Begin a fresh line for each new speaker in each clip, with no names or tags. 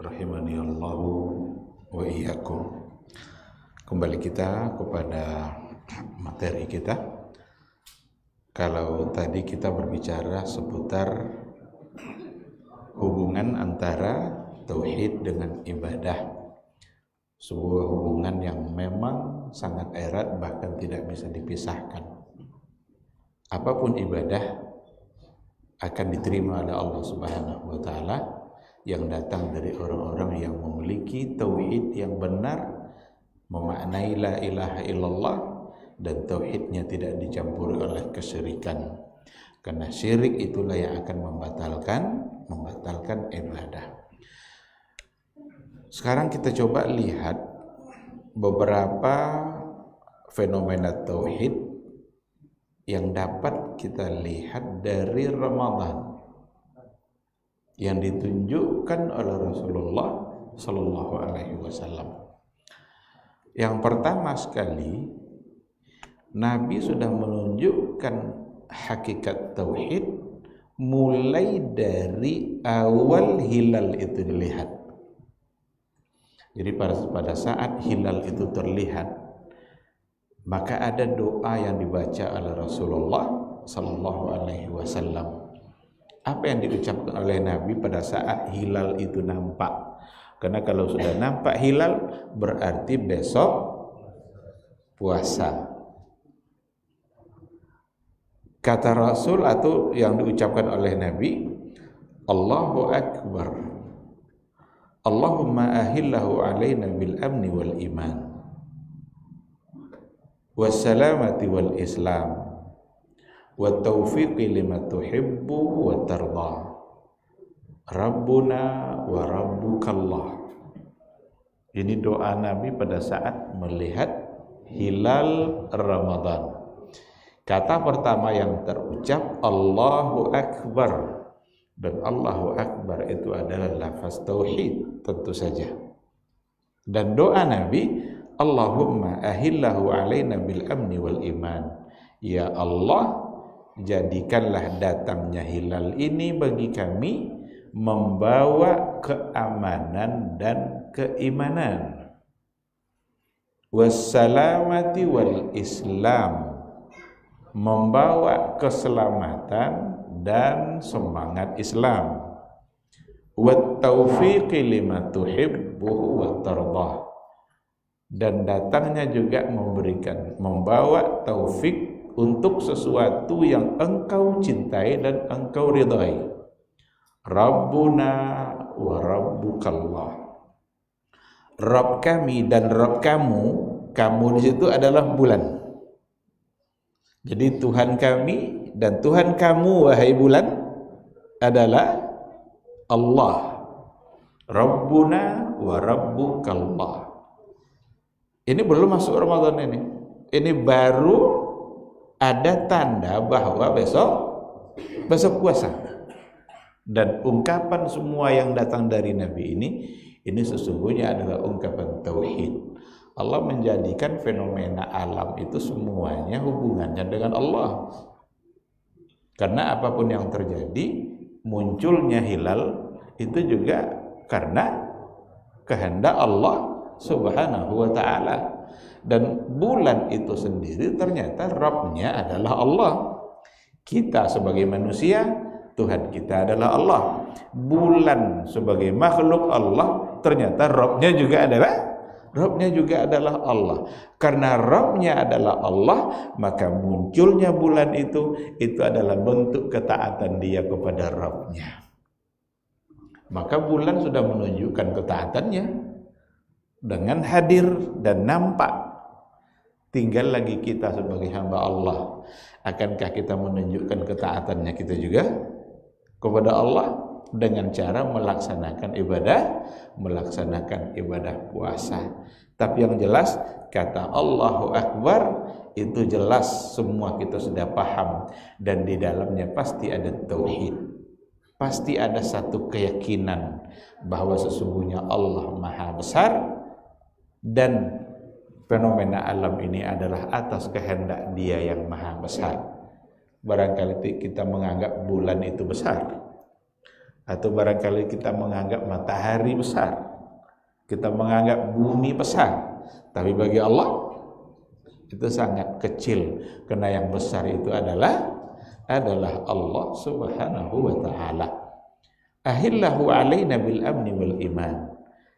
rahimani Allahu wa iyyakum. Kembali kita kepada materi kita. Kalau tadi kita berbicara seputar hubungan antara tauhid dengan ibadah, sebuah hubungan yang memang sangat erat, bahkan tidak bisa dipisahkan. Apapun ibadah akan diterima oleh Allah Subhanahu wa taala yang datang dari orang-orang yang memiliki tauhid yang benar, memaknai la ilaha illallah, dan tauhidnya tidak dicampuri oleh kesyirikan. Karena syirik itulah yang akan membatalkan ibadah. Sekarang kita coba lihat beberapa fenomena tauhid yang dapat kita lihat dari Ramadan yang ditunjukkan oleh Rasulullah Sallallahu Alaihi Wasallam. Yang pertama sekali, Nabi sudah menunjukkan hakikat tauhid mulai dari awal hilal itu dilihat. Jadi pada saat hilal itu terlihat, maka ada doa yang dibaca oleh Rasulullah Sallallahu Alaihi Wasallam. Apa yang diucapkan oleh Nabi pada saat hilal itu nampak? Karena kalau sudah nampak hilal berarti besok puasa. Kata Rasul atau yang diucapkan oleh Nabi, Allahu Akbar, Allahumma ahillahu alaina bil amni wal iman wassalamati wal islam wa taufiqi lima tuhibbu wa tarda Rabbuna wa Rabbukallah. Ini doa Nabi pada saat melihat hilal Ramadan. Kata pertama yang terucap Allahu Akbar, dan Allahu Akbar itu adalah lafaz tauhid tentu saja. Dan doa Nabi, Allahumma ahillahu alaina bil amni wal iman. Ya Allah, jadikanlah datangnya hilal ini bagi kami membawa keamanan dan keimanan. Wassalamati wal islam, membawa keselamatan dan semangat Islam. Wat taufiqi lima tuhibbuhu wa tardah, dan datangnya juga membawa taufik untuk sesuatu yang engkau cintai dan engkau ridai. Rabbuna wa Rabbukallah. Rabb kami dan Rabb kamu, kamu di situ adalah bulan. Jadi Tuhan kami dan Tuhan kamu wahai bulan adalah Allah. Rabbuna wa Rabbukallah. Ini belum masuk Ramadan ini. Ini baru ada tanda bahwa besok puasa. Dan ungkapan semua yang datang dari Nabi ini sesungguhnya adalah ungkapan tauhid. Allah menjadikan fenomena alam itu semuanya hubungannya dengan Allah. Karena apapun yang terjadi, munculnya hilal itu juga karena kehendak Allah Subhanahu wa ta'ala. Dan bulan itu sendiri ternyata Rabbnya adalah Allah. Kita sebagai manusia, Tuhan kita adalah Allah. Bulan sebagai makhluk Allah, ternyata Rabbnya juga adalah Allah. Karena Rabbnya adalah Allah, maka munculnya bulan itu adalah bentuk ketaatan dia kepada Rabbnya. Maka bulan sudah menunjukkan ketaatannya dengan hadir dan nampak. Tinggal lagi kita sebagai hamba Allah, akankah kita menunjukkan ketaatannya kita juga kepada Allah dengan cara melaksanakan ibadah puasa. Tapi yang jelas kata Allahu Akbar itu jelas semua kita sudah paham, dan di dalamnya pasti ada tauhid. Pasti ada satu keyakinan bahwa sesungguhnya Allah Maha Besar dan fenomena alam ini adalah atas kehendak Dia yang Maha Besar. Barangkali kita menganggap bulan itu besar, Atau barangkali kita menganggap matahari besar, kita menganggap bumi besar, tapi bagi Allah itu sangat kecil, karena yang besar itu adalah Allah Subhanahu wa taala. Ahillahu alaina bil amni wal iman.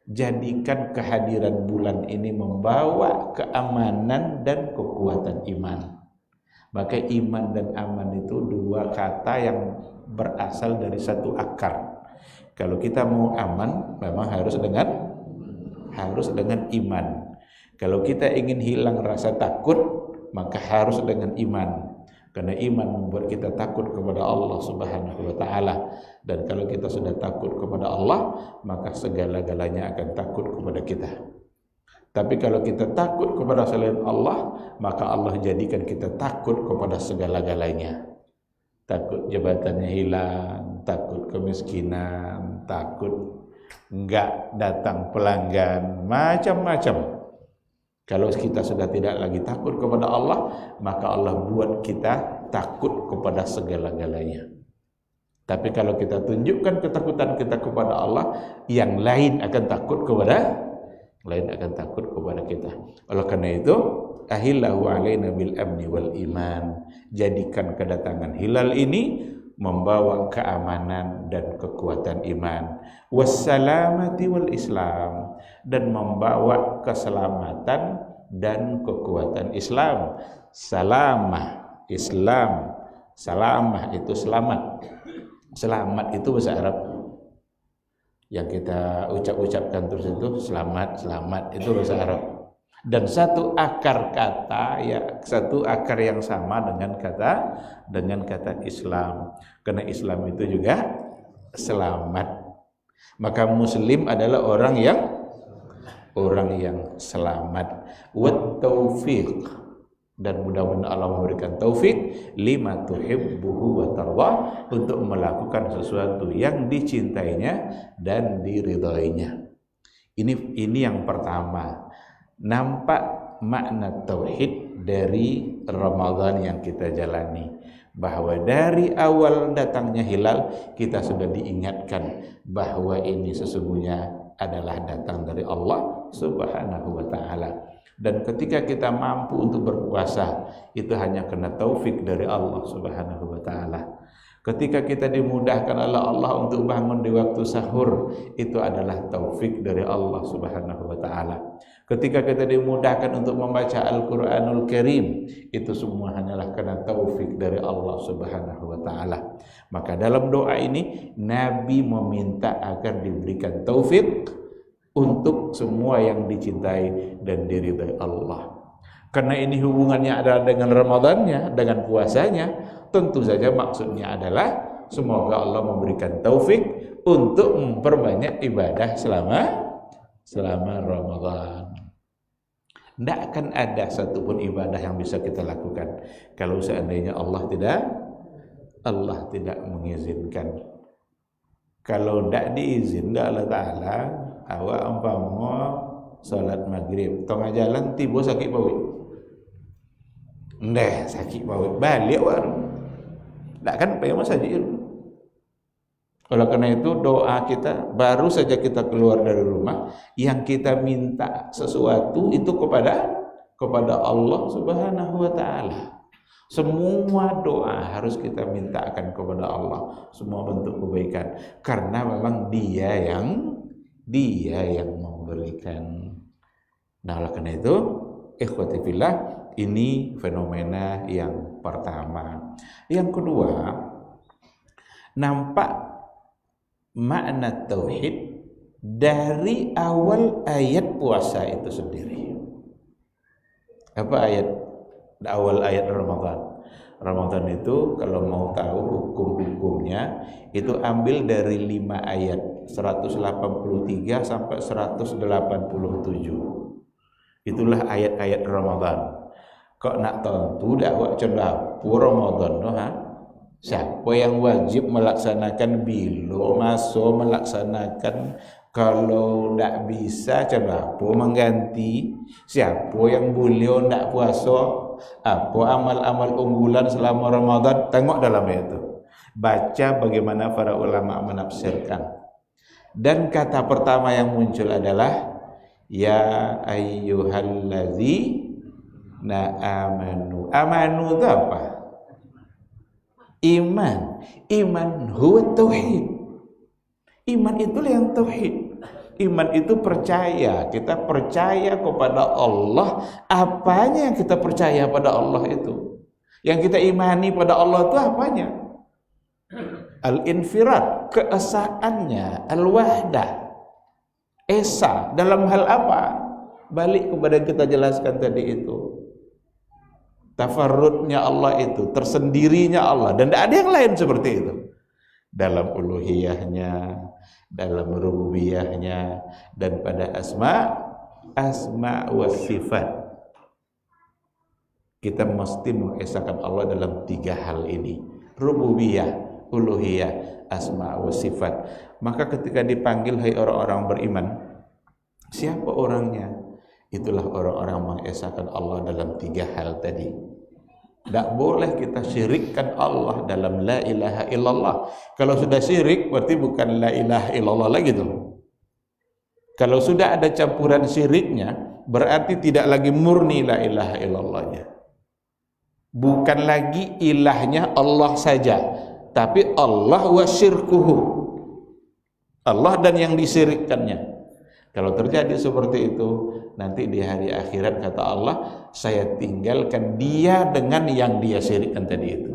Jadikan kehadiran bulan ini membawa keamanan dan kekuatan iman. Maka iman dan aman itu dua kata yang berasal dari satu akar. Kalau kita mau aman, memang harus dengan iman. Kalau kita ingin hilang rasa takut, maka harus dengan iman. Karena iman membuat kita takut kepada Allah Subhanahu wa taala. Dan kalau kita sudah takut kepada Allah, maka segala-galanya akan takut kepada kita. Tapi kalau kita takut kepada selain Allah, maka Allah jadikan kita takut kepada segala-galanya. Takut jabatannya hilang, takut kemiskinan, takut enggak datang pelanggan, macam-macam. Kalau kita sudah tidak lagi takut kepada Allah, maka Allah buat kita takut kepada segala-galanya. Tapi kalau kita tunjukkan ketakutan kita kepada Allah, yang lain akan takut kepada kita. Oleh karena itu, ahillahu alaina bil amni wal iman. Jadikan kedatangan hilal ini membawa keamanan dan kekuatan iman, wassalamati wal islam, dan membawa keselamatan dan kekuatan Islam. Salamah, Islam, salamah itu selamat. Selamat itu bahasa Arab. Yang kita ucapkan terus itu selamat itu bahasa Arab. Dan satu akar kata, satu akar yang sama dengan kata Islam. Karena Islam itu juga selamat. Maka Muslim adalah orang yang selamat. Wat taufiq, dan mudah-mudahan Allah memberikan taufik lima tuhibbuhu wa tarda, untuk melakukan sesuatu yang dicintainya dan diridhoinya. Ini yang pertama. Nampak makna tauhid dari Ramadan yang kita jalani, bahwa dari awal datangnya hilal kita sudah diingatkan bahwa ini sesungguhnya adalah datang dari Allah Subhanahu wa taala. Dan ketika kita mampu untuk berpuasa, itu hanya karena taufik dari Allah Subhanahu wa taala. Ketika kita dimudahkan oleh Allah untuk bangun di waktu sahur, itu adalah taufik dari Allah Subhanahu wa taala. Ketika kita dimudahkan untuk membaca Al-Qur'anul Karim, itu semua hanyalah karena taufik dari Allah Subhanahu wa taala. Maka dalam doa ini Nabi meminta agar diberikan taufik untuk semua yang dicintai dan diridhai Allah. Karena ini hubungannya adalah dengan Ramadannya, dengan puasanya, tentu saja maksudnya adalah semoga Allah memberikan taufik untuk memperbanyak ibadah selama Ramadan. Tidak akan ada satupun ibadah yang bisa kita lakukan kalau seandainya Allah tidak mengizinkan. Kalau tidak diizinkan Allah Ta'ala, awak umpama salat maghrib tengah jalan tiba sakit bawah. Ndah sakit bawah balik awak. Tak kan payah masjid. Oleh karena itu doa kita baru saja kita keluar dari rumah, yang kita minta sesuatu itu kepada Allah Subhanahu wa taala. Semua doa harus kita mintakan kepada Allah, semua bentuk kebaikan, karena memang Dia yang memberikan. Nah, oleh karena itu, ikhwati fillah, ini fenomena yang pertama. Yang kedua, nampak makna tauhid dari awal ayat puasa itu sendiri. Apa awal ayat Ramadan? Ramadan itu kalau mau tahu hukum-hukumnya itu ambil dari 5 ayat 183 sampai 187. Itulah ayat-ayat Ramadan. Kok nak tahu dak wak cendapu Ramadan no ha? Siapa yang wajib melaksanakan bila masuk melaksanakan, kalau tidak bisa cendapu mengganti. Siapa yang boleh tidak puasa, apa amal-amal unggulan selama Ramadan, tengok dalam ayat itu. Baca bagaimana para ulama menafsirkan. Dan kata pertama yang muncul adalah ya ayyuhalladzina amanu. Amanu itu apa? Iman. Iman huwa tauhid. Iman itulah yang tauhid. Iman itu percaya. Kita percaya kepada Allah. Apanya yang kita percaya pada Allah itu? Yang kita imani pada Allah itu apanya? Al-infirad, keesaannya, al-wahdah, esa. Dalam hal apa? Balik kepada yang kita jelaskan tadi itu. Tafarrudnya Allah itu, tersendirinya Allah, dan tidak ada yang lain seperti itu. Dalam uluhiyahnya, dalam rububiyahnya, dan pada asma wa sifat. Kita mesti mengesahkan Allah dalam 3 hal ini. Rububiyah, uluhiyah, asma wa sifat. Maka ketika dipanggil hai orang-orang beriman, siapa orangnya? Itulah orang-orang mengesahkan Allah dalam 3 hal tadi. Tidak boleh kita syirikkan Allah dalam la ilaha illallah. Kalau sudah syirik berarti bukan la ilaha illallah lagi tuh. Kalau sudah ada campuran syiriknya berarti tidak lagi murni la ilaha illallahnya. Bukan lagi ilahnya Allah saja, tapi Allah wa syirkuhu, Allah dan yang disirikkannya. Kalau terjadi seperti itu, nanti di hari akhirat kata Allah, saya tinggalkan dia dengan yang dia syirikkan tadi itu.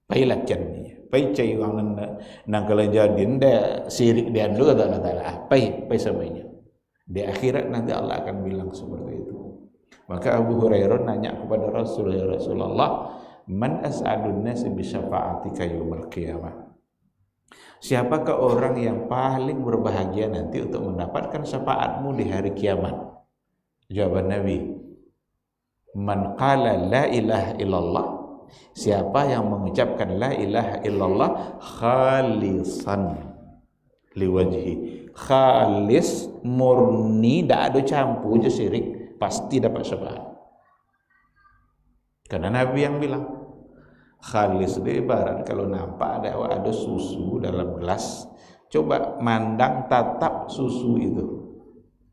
Pailakan dia, pai cai wang nang kalau jadi nda syirik dia dulu kata Allah Taala, pai semuanya. Di akhirat nanti Allah akan bilang seperti itu. Maka Abu Hurairah nanya kepada Rasulullah, man as'adun nasi bi syafa'atika yaumil qiyamah. Siapakah orang yang paling berbahagia nanti untuk mendapatkan syafaatmu di hari kiamat? Jawaban Nabi, man qala la ilaha illallah, siapa yang mengucapkan la ilaha illallah khalisan liwajhi, khalis, murni, tidak ada campur je syirik, pasti dapat syafaat. Karena Nabi yang bilang khalis itu ibarat kalau nampak ada susu dalam gelas, coba mandang tatap susu itu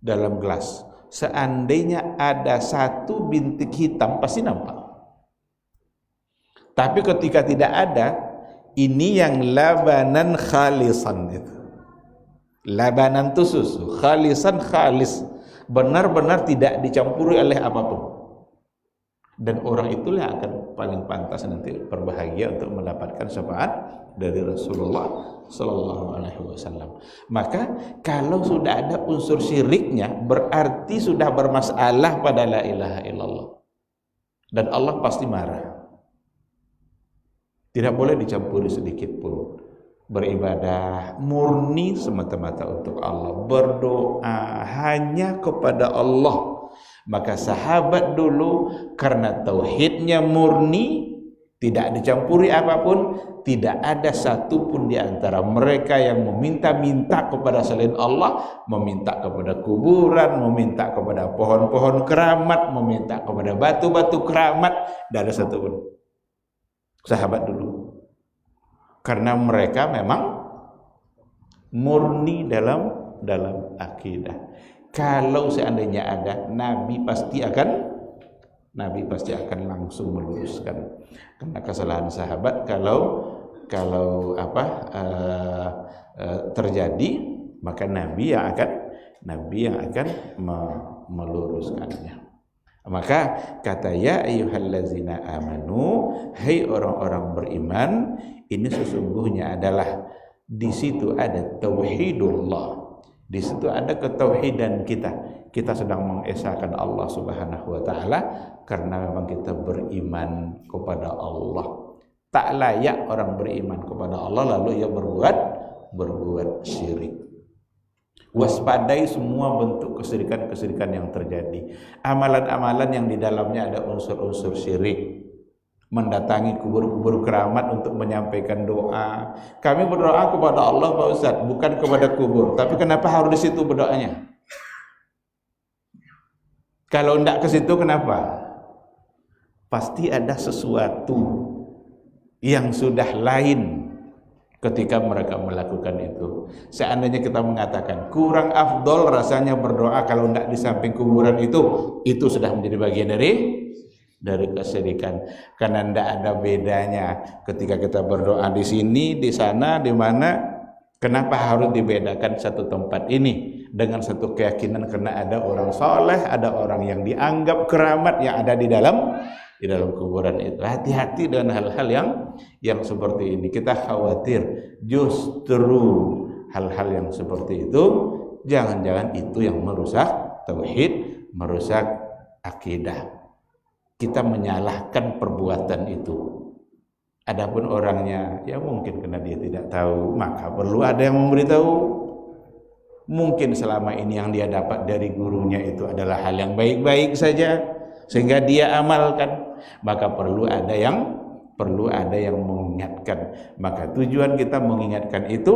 dalam gelas. Seandainya ada 1 bintik hitam pasti nampak. Tapi ketika tidak ada, ini yang labanan khalisan itu. Labanan itu susu, khalisan khalis, benar-benar tidak dicampuri oleh apapun. Dan orang itulah yang akan paling pantas nanti berbahagia untuk mendapatkan syafaat dari Rasulullah Sallallahu Alaihi Wasallam. Maka kalau sudah ada unsur syiriknya, berarti sudah bermasalah pada la ilaha illallah. Dan Allah pasti marah. Tidak boleh dicampuri sedikit pun. Beribadah murni semata-mata untuk Allah, berdoa hanya kepada Allah. Maka sahabat dulu karena tauhidnya murni, tidak dicampuri apapun, tidak ada satupun di antara mereka yang meminta-minta kepada selain Allah, meminta kepada kuburan, meminta kepada pohon-pohon keramat, meminta kepada batu-batu keramat, tidak ada satupun sahabat dulu. Karena mereka memang murni dalam akidah. Kalau seandainya ada, Nabi pasti akan langsung meluruskan. Karena kesalahan sahabat kalau terjadi, maka Nabi yang akan meluruskannya. Maka kata ya ayyuhallazina amanu, hai orang-orang beriman, ini sesungguhnya adalah di situ ada tauhidullah. Di situ ada ketauhidan kita. Kita sedang mengesahkan Allah Subhanahu wa taala karena memang kita beriman kepada Allah. Tak layak orang beriman kepada Allah lalu ia berbuat syirik. Waspadai semua bentuk kesyirikan-kesyirikan yang terjadi. Amalan-amalan yang di dalamnya ada unsur-unsur syirik. Mendatangi kubur-kubur keramat untuk menyampaikan doa. Kami berdoa kepada Allah Pak Ustaz, bukan kepada kubur. Tapi kenapa harus di situ berdoanya? Kalau tidak ke situ kenapa? Pasti ada sesuatu yang sudah lain ketika mereka melakukan itu. Seandainya kita mengatakan kurang afdol rasanya berdoa kalau tidak di samping kuburan itu sudah menjadi bagian dari kesyirikan. Karena tidak ada bedanya ketika kita berdoa di sini, di sana, di mana. Kenapa harus dibedakan satu tempat ini dengan satu keyakinan karena ada orang soleh, ada orang yang dianggap keramat yang ada di dalam kuburan itu. Hati-hati dengan hal-hal yang seperti ini. Kita khawatir justru hal-hal yang seperti itu jangan-jangan itu yang merusak tauhid, merusak akidah. Kita menyalahkan perbuatan itu. Adapun orangnya, ya mungkin karena dia tidak tahu, maka perlu ada yang memberitahu. Mungkin selama ini yang dia dapat dari gurunya itu adalah hal yang baik-baik saja, sehingga dia amalkan. Maka perlu ada yang mengingatkan. Maka tujuan kita mengingatkan itu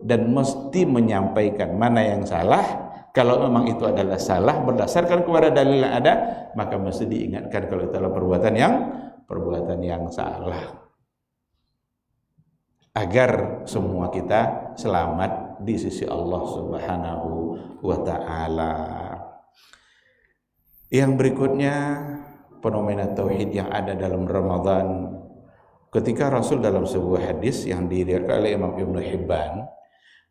dan mesti menyampaikan mana yang salah. Kalau memang itu adalah salah berdasarkan kepada dalil yang ada, maka mesti diingatkan kalau itu adalah perbuatan yang salah. Agar semua kita selamat di sisi Allah Subhanahu wa ta'ala. Yang berikutnya, fenomena tauhid yang ada dalam Ramadan. Ketika Rasul dalam sebuah hadis yang diriwayatkan oleh Imam Ibnu Hibban,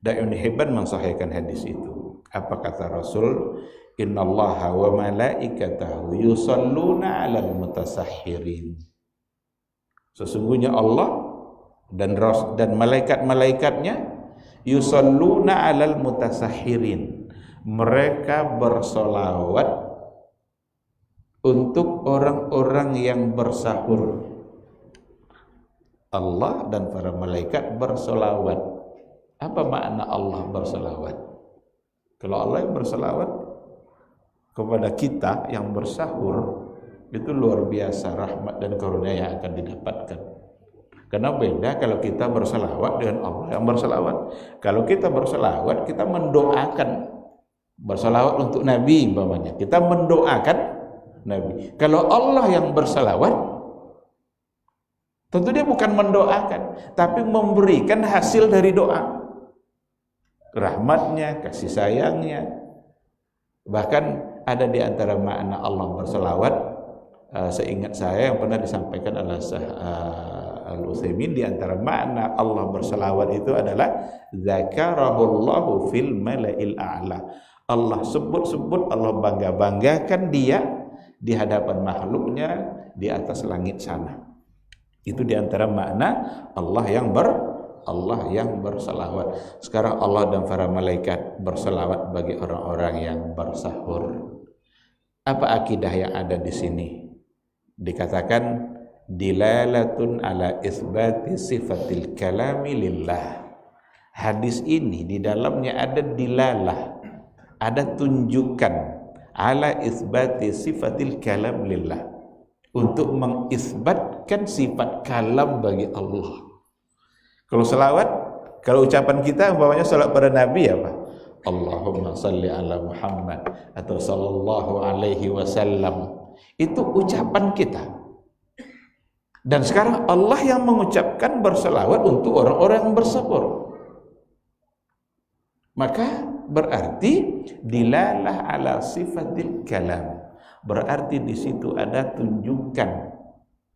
dan Ibnu Hibban mensahihkan hadis itu. Apa kata Rasul? Innallaha wa malaikatahu yusalluna 'alal mutasahhirin. Sesungguhnya Allah dan malaikat-malaikatnya yusalluna 'alal mutasahhirin. Mereka bersolawat untuk orang-orang yang bersahur. Allah dan para malaikat bersolawat. Apa makna Allah bersolawat? Kalau Allah yang bersolawat kepada kita yang bersahur, itu luar biasa rahmat dan karunia yang akan didapatkan. Karena beda kalau kita berselawat dengan Allah yang berselawat. Kalau kita berselawat, kita mendoakan. Berselawat untuk Nabi umpamanya. Kita mendoakan Nabi. Kalau Allah yang berselawat, tentu dia bukan mendoakan, tapi memberikan hasil dari doa. Rahmatnya, kasih sayangnya. Bahkan ada di antara makna Allah berselawat, seingat saya yang pernah disampaikan oleh Al-Utsaimin, di antara makna Allah berselawat itu adalah zakarahullahu fil mala'il a'la. Allah sebut-sebut, Allah bangga-banggakan dia di hadapan makhluknya di atas langit sana. Itu di antara makna Allah yang berselawat. Sekarang Allah dan para malaikat berselawat bagi orang-orang yang bersahur. Apa akidah yang ada di sini? Dikatakan dilalatun ala isbati sifatil kalami lillah. Hadis ini di dalamnya ada dilalah, ada tunjukan ala isbati sifatil kalam lillah, untuk mengisbatkan sifat kalam bagi Allah. Kalau selawat, kalau ucapan kita umpamanya salat pada Nabi apa? Allahumma salli ala Muhammad atau sallallahu alaihi wasallam. Itu ucapan kita. Dan sekarang Allah yang mengucapkan berselawat untuk orang-orang yang bersahur. Maka berarti dilalah ala sifatil kalam. Berarti di situ ada tunjukkan,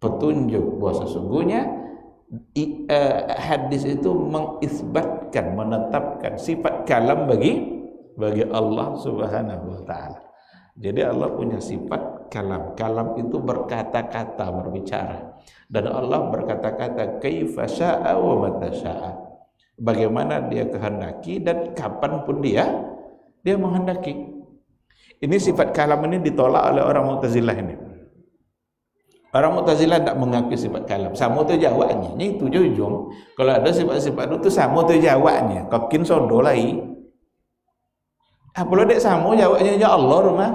petunjuk bahwa sesungguhnya hadis itu mengisbatkan, menetapkan sifat kalam bagi Allah Subhanahu wa ta'ala. Jadi Allah punya sifat kalam. Kalam itu berkata-kata, berbicara. Dan Allah berkata-kata kaifa syaa wa mata syaa. Bagaimana dia kehendaki dan kapan pun dia menghendaki. Ini sifat kalam ini ditolak oleh orang Mu'tazilah ini. Orang Mu'tazilah tidak mengakui sifat kalam. Sama tu jawabnya. Ini itu jujung. Kalau ada sifat-sifat itu sama tu jawabnya. Kokin sondo lagi. Apalagi dek sama jawabnya ya Allah rumah.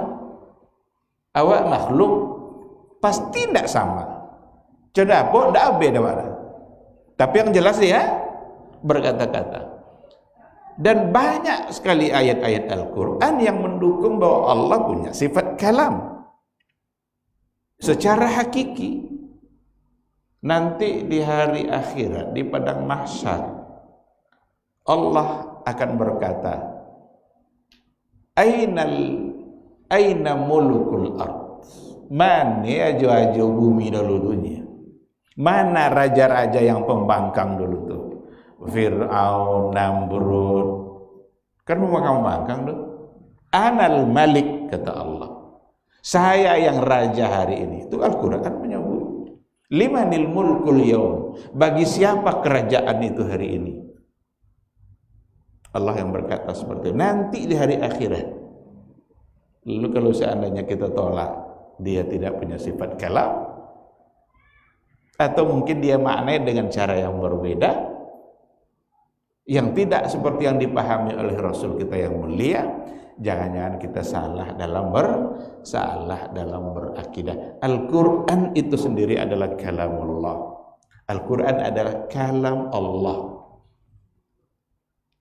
Awak makhluk pasti tidak sama. Tidak apa, tidak beda mana. Tapi yang jelas dia berkata-kata. Dan banyak sekali ayat-ayat Al-Quran yang mendukung bahwa Allah punya sifat kalam secara hakiki. Nanti di hari akhirat, di padang mahsyar, Allah akan berkata, aina mulukul ard, mana aja bumi dulu dunia, mana raja-raja yang pembangkang dulu tuh, Fir'aun, Namrud, kan pembangkang tuh. Anal malik, kata Allah, saya yang raja hari ini. Itu Al-Quran menyebut, limanil mulkul yaum, bagi siapa kerajaan itu hari ini. Allah yang berkata seperti itu. Nanti di hari akhirat. Lalu kalau seandainya kita tolak, dia tidak punya sifat kalam, atau mungkin dia maknai dengan cara yang berbeda, yang tidak seperti yang dipahami oleh Rasul kita yang mulia, jangan-jangan kita salah dalam berakidah. Al-Quran itu sendiri adalah kalamullah. Al-Quran adalah kalam Allah.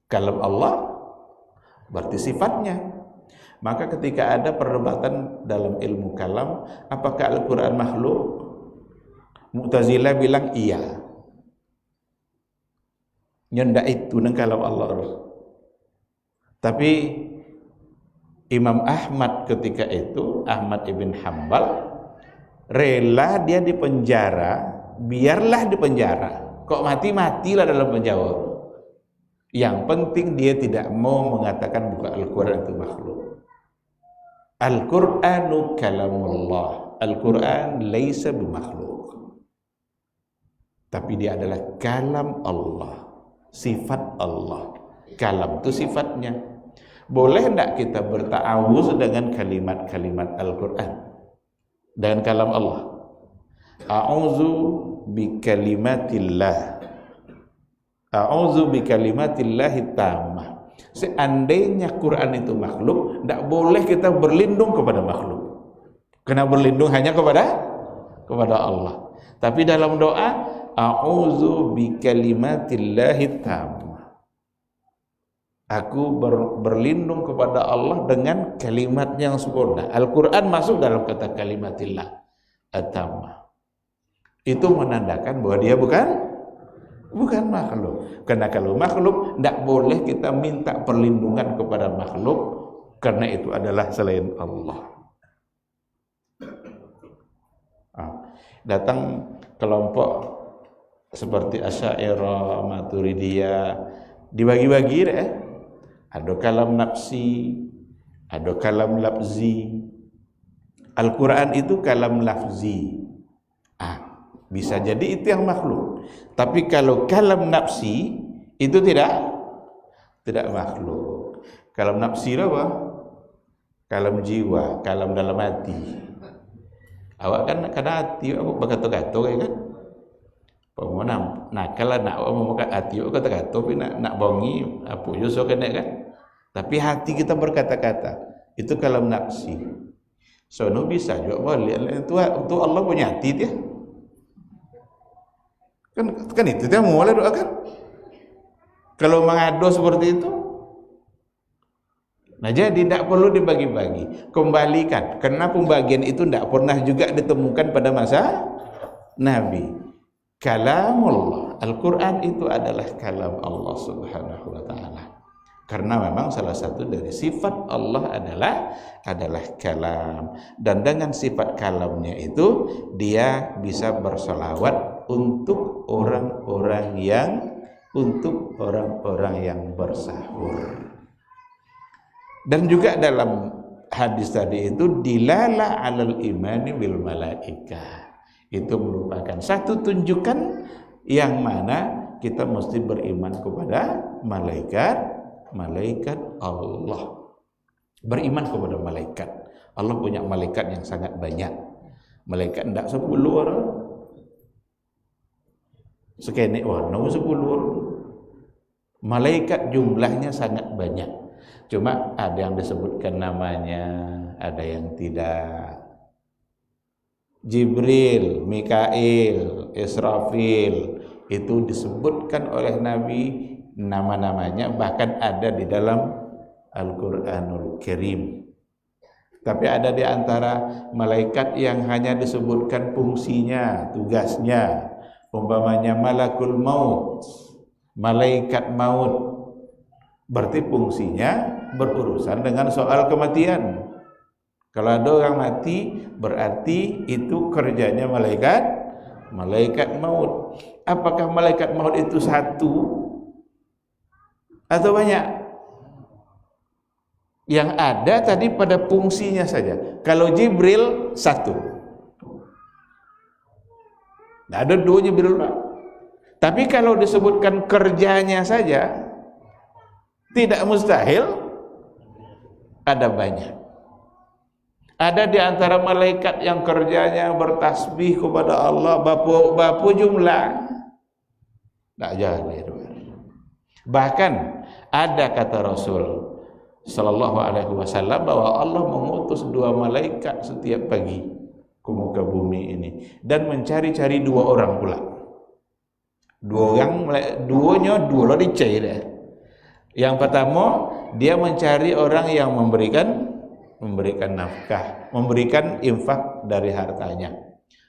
Kalam Allah berarti sifatnya. Maka ketika ada perdebatan dalam ilmu kalam, apakah Al-Quran makhluk? Mu'tazilah bilang iya. Nyenda itu nang kalam Allah. Tapi Imam Ahmad ketika itu, Ahmad ibn Hanbal, rela dia dipenjara, biarlah dipenjara. Kok mati-matilah dalam penjara. Yang penting dia tidak mau mengatakan bukan Al-Quran itu makhluk. Al-Quranu kalamullah. Al-Quran laisa bimakhluk. Tapi dia adalah kalam Allah, sifat Allah. Kalam itu sifatnya. Boleh tidak kita berta'awuz dengan kalimat-kalimat Al-Quran, dengan kalam Allah? A'udzu bikalimatillah, a'udzu bikalimatillahi tammah. Seandainya Quran itu makhluk, tidak boleh kita berlindung kepada makhluk. Kena berlindung hanya kepada Allah. Tapi dalam doa, a'udzu bikalimatillahi tammah, aku berlindung kepada Allah dengan kalimat yang sempurna. Al-Quran masuk dalam kata kalimatillah at-tammah. Itu menandakan bahwa dia bukan makhluk. Karena kalau makhluk, tidak boleh kita minta perlindungan kepada makhluk, karena itu adalah selain Allah. Datang kelompok seperti Asy'ariyah, Maturidiyah, dibagi-bagi deh. Ada kalam nafsi, ada kalam lafzi. Al-Quran itu kalam lafzi. Bisa jadi itu yang makhluk. Tapi kalau kalam nafsi itu tidak makhluk. Kalam nafsi apa? Kalam jiwa, kalam dalam hati. Awak kan kada hati, awak berkata-kata kan? Pemenang, kalau nak mau hati awak kata-kata, tapi nak bongi apa justru kena kan? Tapi hati kita berkata-kata, itu kalam nafsi. Sono bisa juga boleh. Itu Allah punya hati dia. Kan itu dia mulai doa kan. Kalau mengadu seperti itu, nah jadi tidak perlu dibagi-bagi, kembalikan. Karena pembagian itu tidak pernah juga ditemukan pada masa Nabi. Kalamullah, Al-Quran itu adalah kalam Allah Subhanahu wa ta'ala. Karena memang salah satu dari sifat Allah adalah kalam. Dan dengan sifat kalamnya itu, dia bisa bersolawat untuk orang-orang yang bersahur. Dan juga dalam hadis tadi itu, dilala alal imani bil malaikah. Itu merupakan satu tunjukan yang mana kita mesti beriman kepada malaikat Allah. Beriman kepada malaikat. Allah punya malaikat yang sangat banyak. Malaikat tidak 10 orang. Sekenek warna 10 orang. Malaikat jumlahnya sangat banyak. Cuma ada yang disebutkan namanya, ada yang tidak. Jibril, Mikail, Israfil, itu disebutkan oleh Nabi nama-namanya, bahkan ada di dalam Al-Quranul Karim. Tapi ada di antara malaikat yang hanya disebutkan fungsinya, tugasnya. Umpamanya malakul maut, malaikat maut. Berarti fungsinya berurusan dengan soal kematian. Kalau ada orang mati, berarti itu kerjanya malaikat maut. Apakah malaikat maut itu satu atau banyak? Yang ada tadi pada fungsinya saja. Kalau Jibril satu, tidak ada dua Jibril. Tapi kalau disebutkan kerjanya saja, tidak mustahil ada banyak. Ada di antara malaikat yang kerjanya bertasbih kepada Allah berapa jumlah? Tak jadi. Bahkan ada kata Rasul sallallahu alaihi wasallam bahwa Allah mengutus 2 malaikat setiap pagi ke muka bumi ini dan mencari-cari 2 orang pula. 2 orang, dua dicari dah. Yang pertama, dia mencari orang yang memberikan nafkah, memberikan infak dari hartanya.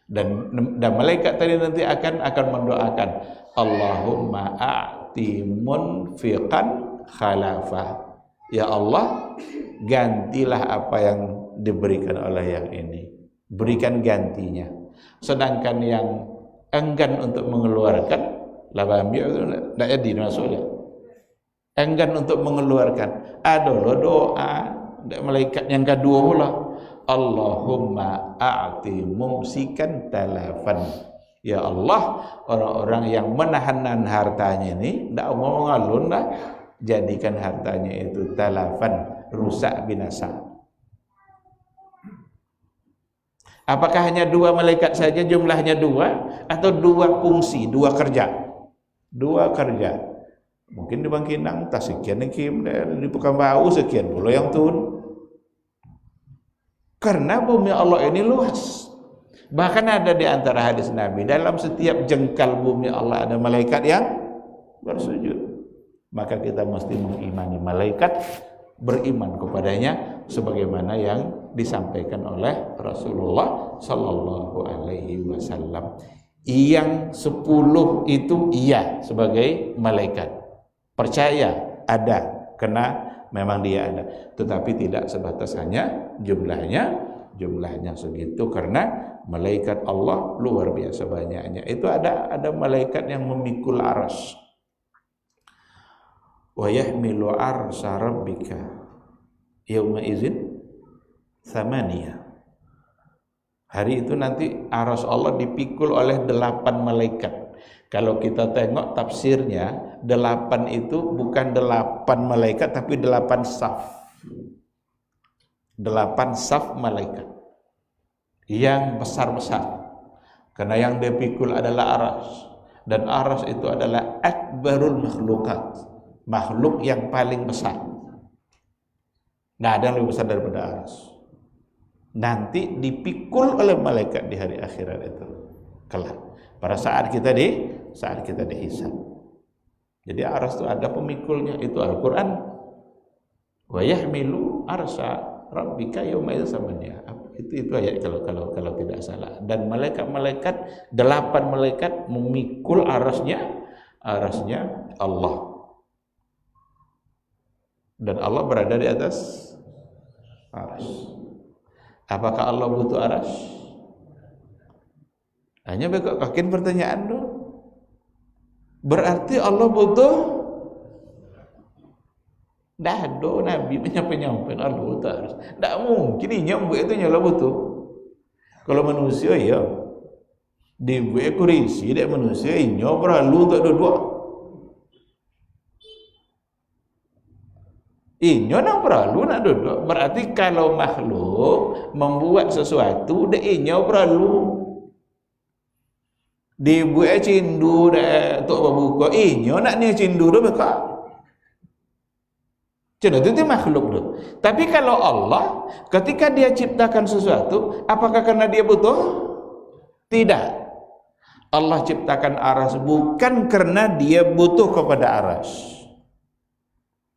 Dan malaikat tadi nanti akan mendoakan, Allahumma a'ti munfiqan khalafah. Ya Allah, gantilah apa yang diberikan oleh yang ini, berikan gantinya. Sedangkan yang enggan untuk mengeluarkan, tidak jadi maksudnya. Enggan untuk mengeluarkan, adalah doa malaikat yang kedua pula, Allahumma a'ti mumsikan talafan. Ya Allah, orang-orang yang menahan hartanya ini tidak mau mengalun dah, jadikan hartanya itu talafan, rusak binasa. Apakah hanya 2 malaikat saja jumlahnya 2 atau 2 fungsi, 2 kerja? 2 kerja. Mungkin di Bangkinang tak sekian kim, di Pekanbaru sekian pula yang tun. Karena bumi Allah ini luas. Bahkan ada di antara hadis Nabi, dalam setiap jengkal bumi Allah ada malaikat yang bersujud. Maka kita mesti mengimani malaikat, beriman kepadanya sebagaimana yang disampaikan oleh Rasulullah sallallahu alaihi wasallam. Yang 10 itu iya sebagai malaikat. Percaya ada, karena memang dia ada. Tetapi tidak sebatas hanya jumlahnya segitu, karena malaikat Allah luar biasa banyaknya. Itu ada malaikat yang memikul arsy. Wa yahmilu arsya rabbika yauma idzin tsamaniyah. Hari itu nanti arsy Allah dipikul oleh 8 malaikat. Kalau kita tengok tafsirnya, 8 itu bukan 8 malaikat tapi 8 saf. 8 saf malaikat yang besar-besar. Karena yang dipikul adalah arsy, dan arsy itu adalah akbarul makhlukat, makhluk yang paling besar. Tidak ada yang lebih besar daripada arsy. Nanti dipikul oleh malaikat di hari akhirat itu kelak, pada saat kita dihisab. Jadi arsy itu ada pemikulnya, itu Al-Quran. Wa yahmilu arsya rabbika yauma idzin tsamaniyah. Itu ayat kalau tidak salah. Dan malaikat-malaikat, 8 malaikat memikul arsy-nya Allah. Dan Allah berada di atas arsy. Apakah Allah butuh arsy? Hanya bekok kakin pertanyaan tu. Berarti Allah butuh? Dah ada Nabi menyampaikan Allah butuh arsy. Tak mungkin nyamuk itu nyala butuh. Kalau manusia ya, dibuat kurisi dia manusia inyo perlu tak dua. Inyo nak perlu nak duduk. Berarti kalau makhluk membuat sesuatu, dia inyo perlu. Dibuat cindu dah untuk berbuka, inyo nak ni cindu dah buka. Cina itu makhluk tu. Tapi kalau Allah, ketika dia ciptakan sesuatu, apakah karena dia butuh? Tidak. Allah ciptakan arsy bukan karena dia butuh kepada arsy.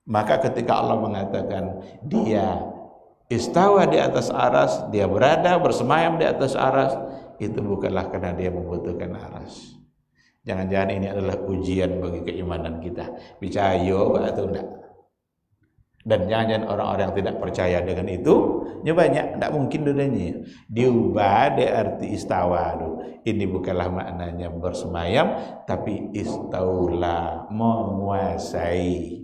Maka ketika Allah mengatakan dia istawa di atas arsy, dia berada bersemayam di atas arsy, itu bukanlah karena dia membutuhkan arsy. Jangan-jangan ini adalah ujian bagi keimanan kita. Percaya atau tidak? Dan jangan orang-orang yang tidak percaya dengan itu, nya banyak, tidak mungkin dunianya. Diubah de arti istawa. Ini bukanlah maknanya bersemayam, tapi istaula, menguasai.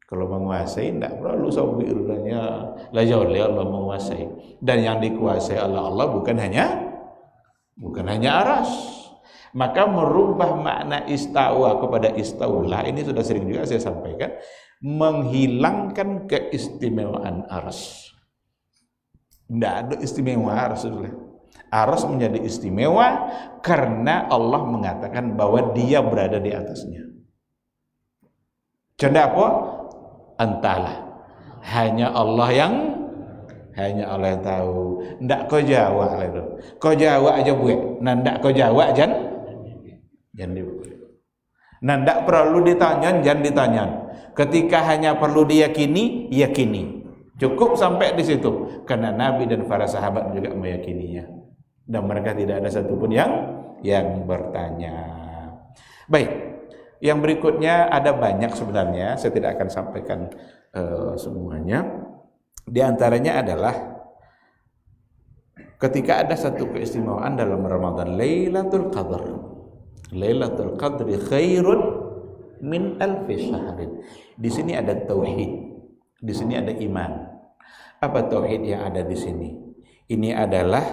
Kalau menguasai tidak perlu sabik rupanya. La jauh Allah menguasai. Dan yang dikuasai Allah bukan hanya aras. Maka merubah makna istawa kepada istaula, ini sudah sering juga saya sampaikan, menghilangkan keistimewaan aras. Tidak ada istimewa aras. Aras menjadi istimewa karena Allah mengatakan bahwa dia berada di atasnya. Contoh apa? Entahlah. Hanya Allah yang tahu. Ndak kau jawab lah itu. Kau jawab aja buat. Nah ndak kau jawab jangan dibuat. Nah ndak perlu ditanya, jangan ditanya. Ketika hanya perlu diyakini, yakini. Cukup sampai di situ. Karena Nabi dan para sahabat juga meyakininya. Dan mereka tidak ada satupun yang bertanya. Baik. Yang berikutnya ada banyak sebenarnya. Saya tidak akan sampaikan semuanya. Di antaranya adalah ketika ada satu keistimewaan dalam Ramadan, Lailatul Qadar. Lailatul Qadri khairun min alfi syahrin. Di sini ada tauhid, di sini ada iman. Apa tauhid yang ada di sini? Ini adalah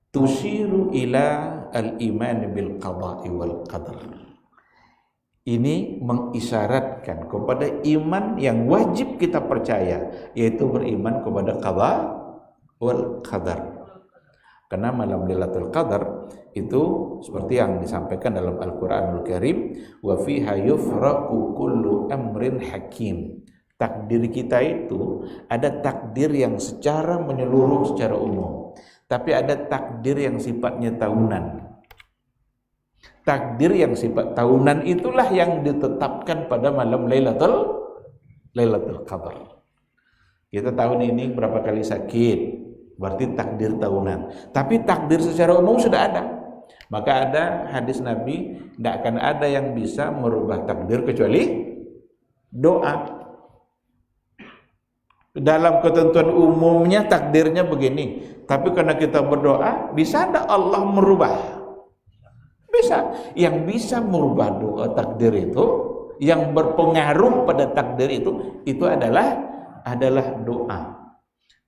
tusyiru ila al-iman bil qada'i wal qadar. Ini mengisyaratkan kepada iman yang wajib kita percaya, yaitu beriman kepada qada wal qadar. Karena malam Lailatul Qadar itu seperti yang disampaikan dalam Al-Qur'anul Karim, wa fiha yufraqu kullu amrin hakim. Takdir kita itu ada takdir yang secara menyeluruh, secara umum. Tapi ada takdir yang sifatnya tahunan. Takdir yang sifat tahunan itulah yang ditetapkan pada malam Lailatul Qadar. Kita tahun ini berapa kali sakit, berarti takdir tahunan. Tapi takdir secara umum sudah ada. Maka ada hadis Nabi, tidak akan ada yang bisa merubah takdir kecuali doa. Dalam ketentuan umumnya takdirnya begini, tapi karena kita berdoa, bisa tidak Allah merubah? Bisa. Yang bisa merubah doa takdir itu, yang berpengaruh pada takdir itu adalah doa.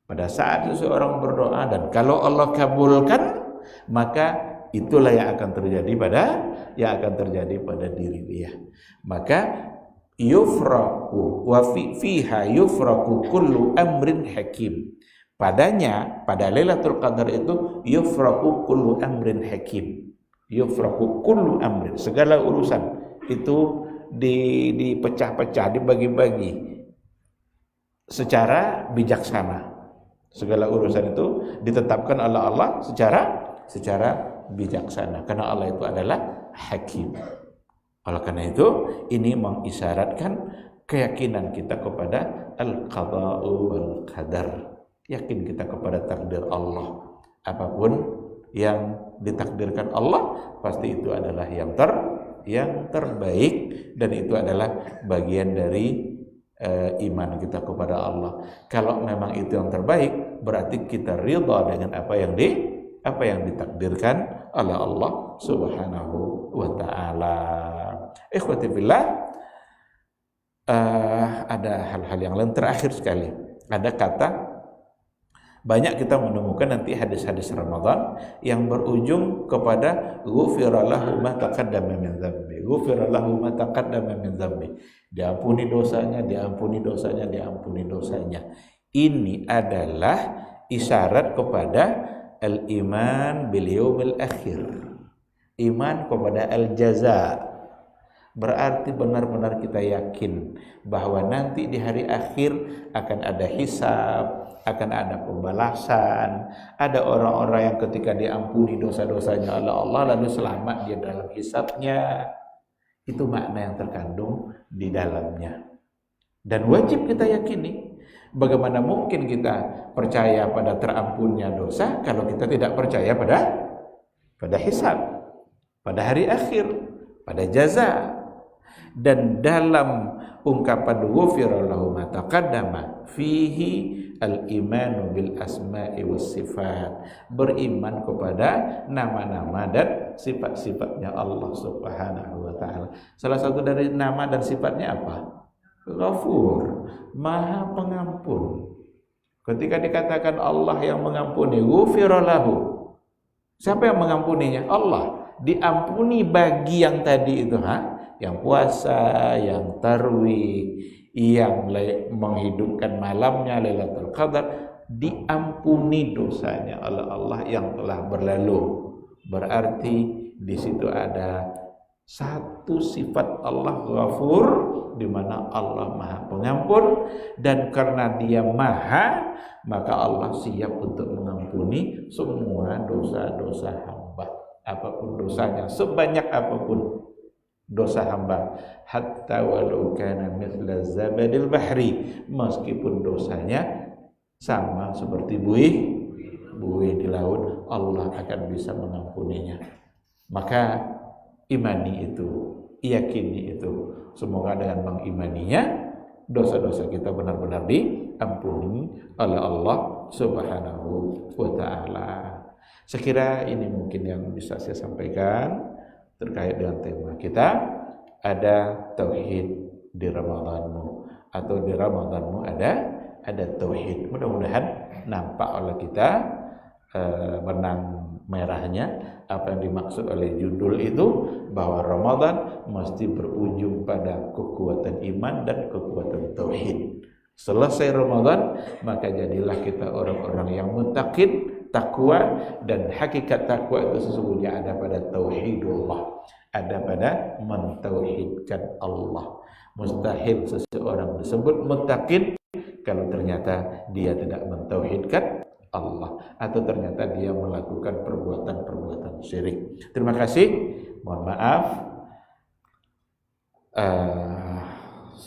Pada saat seseorang berdoa dan kalau Allah kabulkan, maka itulah yang akan terjadi pada diri dia. Maka yufraqu wa fiha yufraqu kullu amrin hakim. Pada Lailatul Qadar itu yufraqu kullu amrin hakim. Yufraqu kullu amrin, segala urusan itu dipecah-pecah, dibagi-bagi secara bijaksana. Segala urusan itu ditetapkan oleh Allah secara bijaksana, karena Allah itu adalah hakim. Oleh karena itu, ini mengisyaratkan keyakinan kita kepada al-qada'u wal qadar. Yakin kita kepada takdir Allah. Apapun yang ditakdirkan Allah, pasti itu adalah yang terbaik, dan itu adalah bagian dari iman kita kepada Allah. Kalau memang itu yang terbaik, berarti kita ridha dengan apa yang ditakdirkan oleh Allah Subhanahu wa taala. Ikhwati fillah, ada hal-hal yang lain terakhir sekali. Ada kata, banyak kita menemukan nanti hadis-hadis Ramadan yang berujung kepada ghufira lahu ma taqaddama min dzambi. Ghufira lahu ma taqaddama min dzambi. Diampuni dosanya, diampuni dosanya, diampuni dosanya. Ini adalah isyarat kepada al-iman bil yaumil akhir. Iman kepada al-jaza. Berarti benar-benar kita yakin bahwa nanti di hari akhir akan ada hisab, akan ada pembalasan. Ada orang-orang yang ketika diampuni dosa-dosanya oleh Allah lalu selamat dia dalam hisabnya. Itu makna yang terkandung di dalamnya. Dan wajib kita yakini. Bagaimana mungkin kita percaya pada terampunnya dosa kalau kita tidak percaya pada hisab, pada hari akhir, pada jaza. dan dalam ungkapan ghufira lahu ma taqaddama fihi al-imanu bil asma'i was sifat, beriman kepada nama-nama dan sifat-sifatnya Allah Subhanahu wa taala. Salah satu dari nama dan sifatnya apa? Ghafur, Maha Pengampun. Ketika dikatakan Allah yang mengampuni, ghufira lahu. Siapa yang mengampuninya? Allah. Diampuni bagi yang tadi itu, yang puasa, yang tarwih, yang menghidupkan malamnya Lailatul Qadar, diampuni dosanya oleh Allah yang telah berlalu. Berarti di situ ada satu sifat Allah Ghafur, di mana Allah Maha Pengampun, dan karena Dia Maha, maka Allah siap untuk mengampuni semua dosa-dosa hamba, apapun dosanya, sebanyak apapun dosa hamba, hatta walau kana mithla zabadil bahri, meskipun dosanya sama seperti buih di laut, Allah akan bisa mengampuninya. Maka imani itu, yakini itu, semoga dengan mengimaninya dosa-dosa kita benar-benar diampuni oleh Allah Subhanahu wa taala. Saya kira ini mungkin yang bisa saya sampaikan terkait dengan tema kita. Ada tauhid di Ramadanmu, atau di Ramadanmu ada tauhid. Mudah-mudahan nampak oleh kita benang merahnya apa yang dimaksud oleh judul itu, bahwa Ramadan mesti berujung pada kekuatan iman dan kekuatan tauhid. Selesai Ramadan, maka jadilah kita orang-orang yang muttaqin, takwa, dan hakikat takwa itu sesungguhnya ada pada tauhidullah, ada pada mentauhidkan Allah. Mustahil seseorang disebut muttaqin kalau ternyata dia tidak mentauhidkan Allah, atau ternyata dia melakukan perbuatan-perbuatan syirik. Terima kasih. Mohon maaf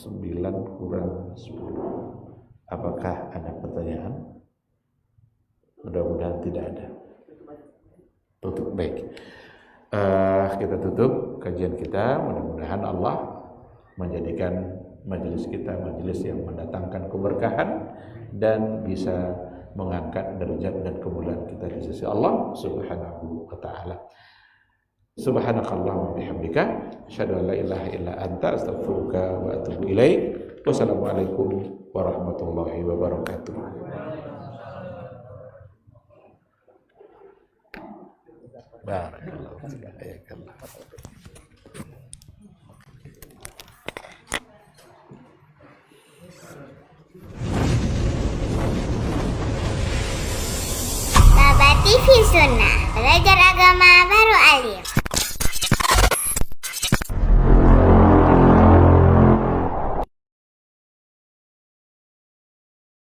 9 kurang 10. Apakah ada pertanyaan? Mudah-mudahan tidak ada. Tutup, baik. Kita tutup kajian kita. Mudah-mudahan Allah menjadikan majelis kita majelis yang mendatangkan keberkahan dan bisa mengangkat derajat dan kemuliaan kita di sisi Allah Subhanahu wa taala. Subhanakallahumma bihamdika asyhadu an la ilaha illa anta astaghfiruka wa atubu ilaik. Wassalamualaikum warahmatullahi wabarakatuh. Barakallahu fiik.
TV Sunnah, belajar agama baru alim.